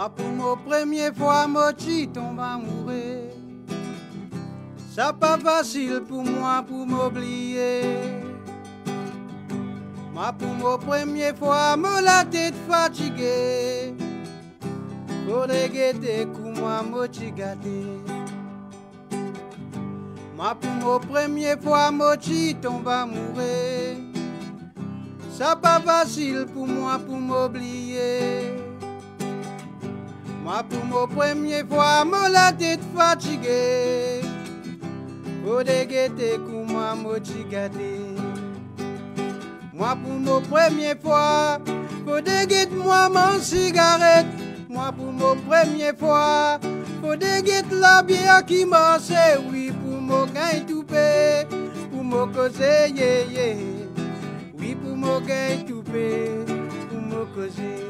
Moi pour ma première fois, moi tu tombes amoureux. Ça pas facile pour moi pour m'oublier. Moi pour ma première fois, moi la tête fatiguée. Faudrait guetter pour moi, moi tu gâté. Moi pour ma première fois, moi tu tombes amoureux. Ça pas facile pour moi pour m'oublier. Moi pour ma première fois, moi la tête fatiguée. Faudrait guetter pour moi, moi tu gâté. Moi pour ma première fois, faudrait guetter moi mon cigarette. Moi pour ma première fois, faudrait guetter la bière qui marche. Oui pour mon gain tout paix, pour mon causer, yeah, yeah. Oui pour mon gain tout paix, pour mon causer.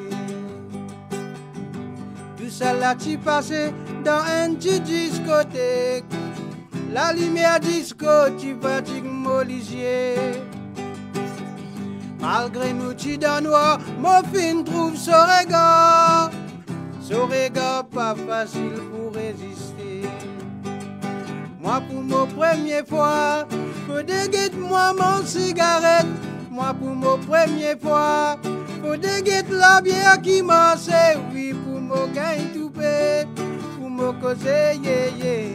Tout ça là tu passé dans un petit discothèque. La lumière disco tu fatigue mon lisier. Malgré nous tu dans noir, mon fin trouve son regard. Son regard pas facile pour résister. Moi pour ma première fois, faut déguetter moi mon cigarette. Moi pour ma première fois, faut déguetter la bière qui marche. Oui pour mon gain tout paix, pour me causer, yeah, yeah.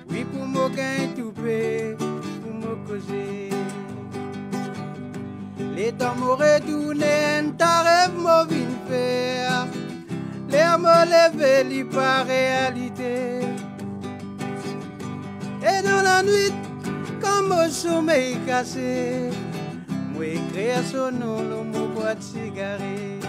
Oui pour mon gain tout paix, pour me causer. Les temps m'auraient tourné un tarif mauvais faire. L'air me levé, li pas réalité. Et dans la nuit, comme mon sommeil cassé, moi écrire son nom, le mot boîte cigarette.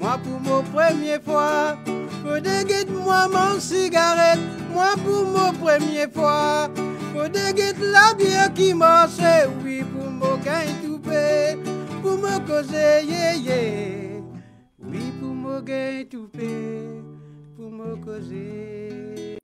Moi pour ma première fois, faut déguetter moi mon cigarette. Moi pour ma première fois, faut déguetter la bière qui marche. Oui pour mon gain tout paix, pour me causer, yeah, yeah. Oui pour me gain tout paix, pour me causer.